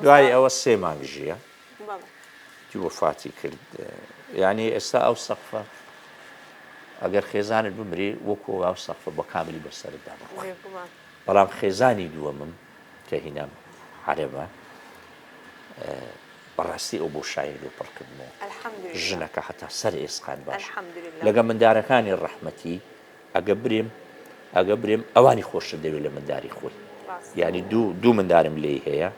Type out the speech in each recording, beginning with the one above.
دوای ئەوە 3 مانگ ژیە وفاتی کرد یعنی ئێستا ئەو سەقفە ئەگەر خێزانت بمری وەکو ئەو سەقفە بە کاملی بەسەردا بخۆی بەڵام خێزانی دووەمم کە هینام عەرەبە بەڕاستی ئەو بۆ شاعیر و پڕکردنەوە ژنەکە هەتا سەر ئێسقان باش لەگە مندارەکانی ڕەحمەتی ئەگە برێم ئەوانی خۆشە دەوێت لە منداری خۆی یعنی دوو مندارم لێی هەیە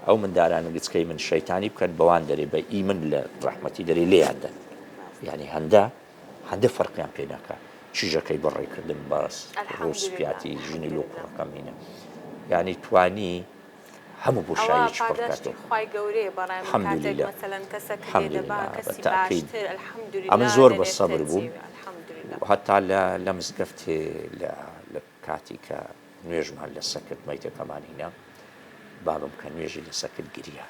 ئەو مندارانە گچکەی من شەیتانی بکەن بەوان دەرێ بە ئیمن لە ڕەحمەتی دەرێ لێیاندەن یعنی هەندە فەرقیان پێ ناکە چیژەکەی بەڕێکردن باس ڕووسپیاتی ژنی لۆ کوڕەکەم هینە یعنی توانی هەموو بۆشایی پڕکاتەوە ئەمە زۆر بە سەبر بووم هەتا لە مزگەفتێ لە کاتی کە نوێژمان لە سەکرد مەیتەکەمان هینە بابم کە نوێژی لە سەکرد گریە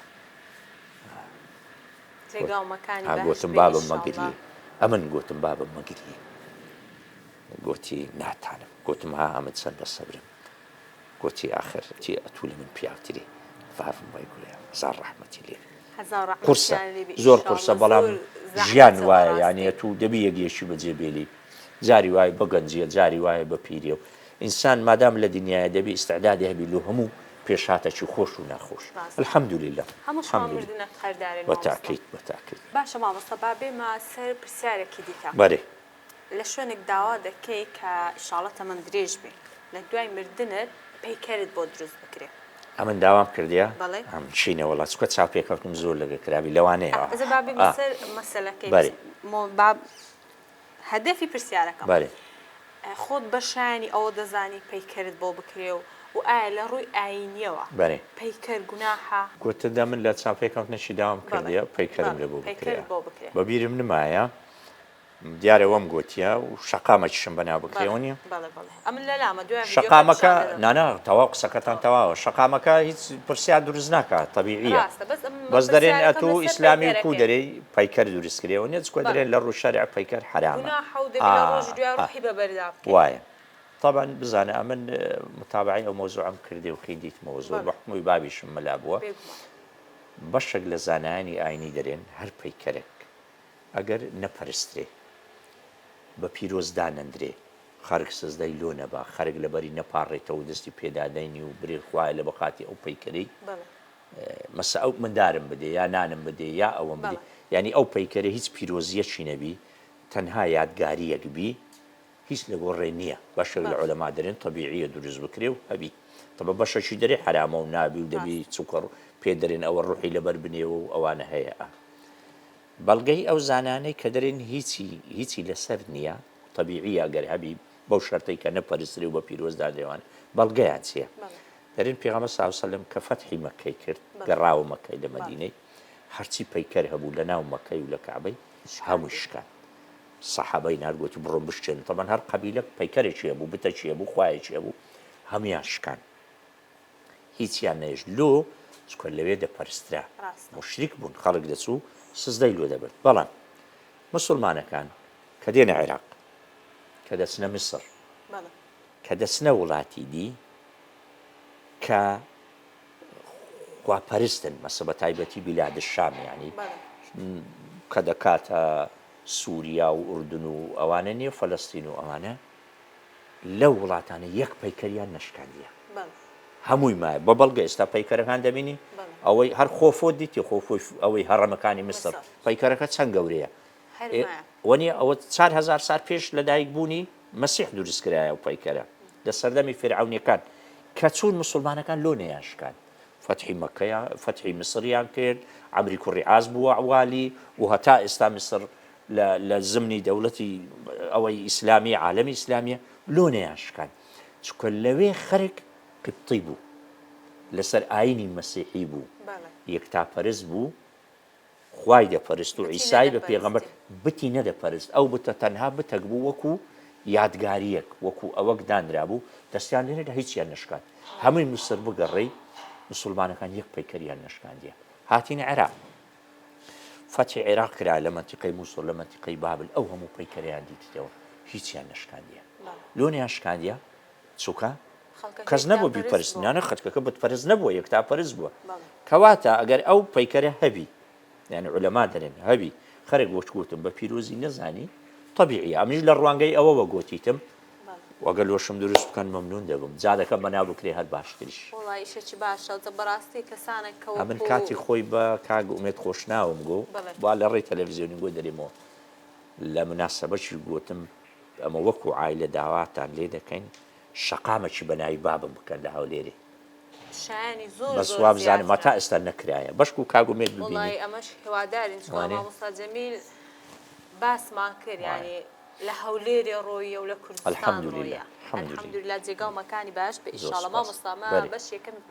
گوتم بابم مەگریە ئەمن گوتم بابم مەگریە گوتی ناتانم گوتم ها ئەمە چەند بە سەبرم گوتی ئاخر تی ئەتوو لە من پیاوتری فافم وای گوڵێ هەزار ڕەحمەتی لێ قورسە زۆر قورسە بەڵام ژیان وایە یعنی تو دەبی یەکیەکی بەجێبێلی جاری وایە بە گەنجیە جاری وایە بە پیرێ و ئینسان مادام لە دنیاە دەبی ئیستعدادی هەبی لە هەموو پێشاتێکی خۆش و ناخۆش الحەمدولله بەتاکەیت باشە مامۆستا با بێمە سەر پرسیارێکی دیکە بەێ لە شوێنێک داوا دەکەی کە ئیشاڵە تەمەند درێژ بێ لە دوای مردنت پەیکەرت بۆ دروست بکرێ ئەمن داوام کردیا ئەم چینە وڵات چکە چاپێکەوتم زۆر لەگە کرابی لەوانەیە سەر مەسەلەکەی هەدەفی پرسیارەکەم خۆت بەشانی ئەوە دەزانی پەیکەرت بۆ بکرێ و ئایا لە ڕووی ئاینیەوە پەیکەر گوناحە گوتدا من لە چاپێکەوتنەشی داوام کردیە پەیکەرم لێ بۆ بکرێ بەبیرم نمایە دیارە وەم گوتیە و شەقامەکیشم بەناو بکرێەوە نیە شەقامەکە نانا تەواو قسەکەتان تەواوە شەقامەکە هیچ پرسیار دروست ناکات تەبیعیە بەس دەرێن ئەتوو ئیسلامی و کو دەرەی پەیکەر دروستکرێەوە نیە چکۆ دەرێن لە ڕوو شەریع پەیکەر حرامە وایە طبعا بزانە ئەمن متابعی ئەو مۆزوعم کردی و خیدیتمەوە زۆر بەحمووی بابیشم مەلا بووە بەشێک لە زانایانی ئاینی دەرێن هەر پەیکەرێک ئەگەر نەپەرسترێ بە پیرۆزدا نەندرێ خەرک سزدەی لۆ نەبا خەرک لەبەری نەپاڕێتەوە دەستی پێدادەینی و برێ خوایە لە بەخاتی ئەو پەیکەرەی مەسە ئەو مندارم بدێ یا نانم بدێ یا ئەوەم بدێ ینی ئەو پەیکەرە هیچ پیرۆزیەکی نەبی تەنها یادگاریەک بی هیچ لە گۆڕێ نییە بەشێک لە عولەما دەرێن تەبیعیە دروست بکرێ و هەبی تەبە بەشەکی دەرێ حرامە و نابی و دەبی چووکەڕ پێ دەرێن ئەوە ڕوحی لەبەر بنێەوە و ئەوانە هەیە بەڵگەی ئەو زانانەی کە دەرێن هیچی لەسەر نییە تەبیعیە گەر هەبی بەو شەرتەی کە نەپەرستری و بە پیرۆزدا دێوان بەڵگەیان چییە دەرێن پێغەمبەر صلی الله علیه و سلم کە فەتحی مەکەی کرد گەڕاوە مەکەی لە مەدینەی هەرچی پەیکەر هەبوو لە ناو مەکەی و لە کەعبەی هەمووی شکان سەحابەی نارگوتی بڕۆ بشتێن تەبەن هەر قەبیلە پەیکەرێکی هەبوو بتەکی هەبوو خوایەکی هەبوو هەمویان شکان هیچیان نەهێشت لۆ چکە لەوێ دەپەرسترا مشریک بوون خەڵک دەچوو سزدەی لۆ دەبێت بەڵام مسلمانەکان کە دێنە عێراق کە دەچنە میسر کە دەچنە وڵاتی دی کە خواپەرستن مەسە بە تایبەتی بیلادە شام یعنی کە دەکاتە سووریا و ئوردن و ئەوانە نیە فەلەستین و ئەوانە لەو وڵاتانە یەک پەیکەریان نەشکاندیە هەمووی مایە بە بەڵگە ئێستا پەیکەرەکان دەبینی ئەوەی هەر خۆفۆ دیتی خۆفۆی ئەوەی هەڕەمەکانی مستر پەیکەرەکە چەند گەورەیە وەنیە ئەوە 4000 سال پێش لەدایک بوونی مەسیح دروستکرایە و پەیکەرە لە سەردەمی فیرعەونیەکان کە چوون مسلمانەکان لۆ نەیانشکان فتحی مەکەیە فتحی مسریان کرد عەمری کوڕی عاز بووە عوالی و هەتا ئێستا میسر لە زمنی دەوڵەتی ئەوەی ئیسلامی عالەمی ئیسلامیە لۆ نەیانشکان چکە لەوێ خەرک قبطی بوو لەسەر ئاینی مەسیحی بوو یەکتاپەرست بوو خوای دەپەرست و عیسای بە پێغەمبەر بتی نەدەپەرست ئەو بتە تەنها بتەک بوو وەکو یادگاریەک وەکو ئەوەک دانرا بوو دەستیان لێنێدا هیچیان نشکات هەمووی میسر بگەڕێی مسلمانەکان یەک پەیکەریان نشکاندیە هاتینە عێراق فتحی عێراق کرا لە مەنتیقەی مووسڵ لە مەنتیقەی بابل ئەو هەموو پەیکەریان دیتەوە هیچیان نشکاندیە لۆ نەیانشکاندیە چووکە کەس نەبوو بیپەرستنیانە خەتکەکە بتپەرست نەبووە یەکتاپەرست بووە کەواتە ئەگەر ئەو پەیکەرە هەبی یعنی عولەما دەرێن هەبی خەرێک بۆ گوتم بە پیرۆزی نەزانی طبیعی ئەمیش لە ڕوانگەی ئەوەوە گوتیتم وەگە لۆشم دروست بکەن مەمنون دەبم جادەکە بەناو بکرێ هەر باشتریش وڵایشەی باشە بەڕاستی کەسانێک من کاتی خۆی بە کاگ ئومێد خۆشناوم گۆ با لە ڕێی تەلەڤیزیۆنی گۆ دەرێمەوە لە مناسەبەتی گوتم ئەمە وەکو عایلە داواتان لێ دەکەین شەقامەکی بەناوی بابم بکەن لە هەولێرێ بەسوا بزانم تا ئێستا نەکرایە بەشک و کاگومێت ببینی ئەمەش هێوادارین مامۆستا جەمیل باسمان کرد یعنی لە هەولێرێ ڕۆیە و لە کوردستان ڕۆیە الحەمدولillah جێگا و مەکانی باش بە ئینشاڵڵا مامۆستا بەش یەکەم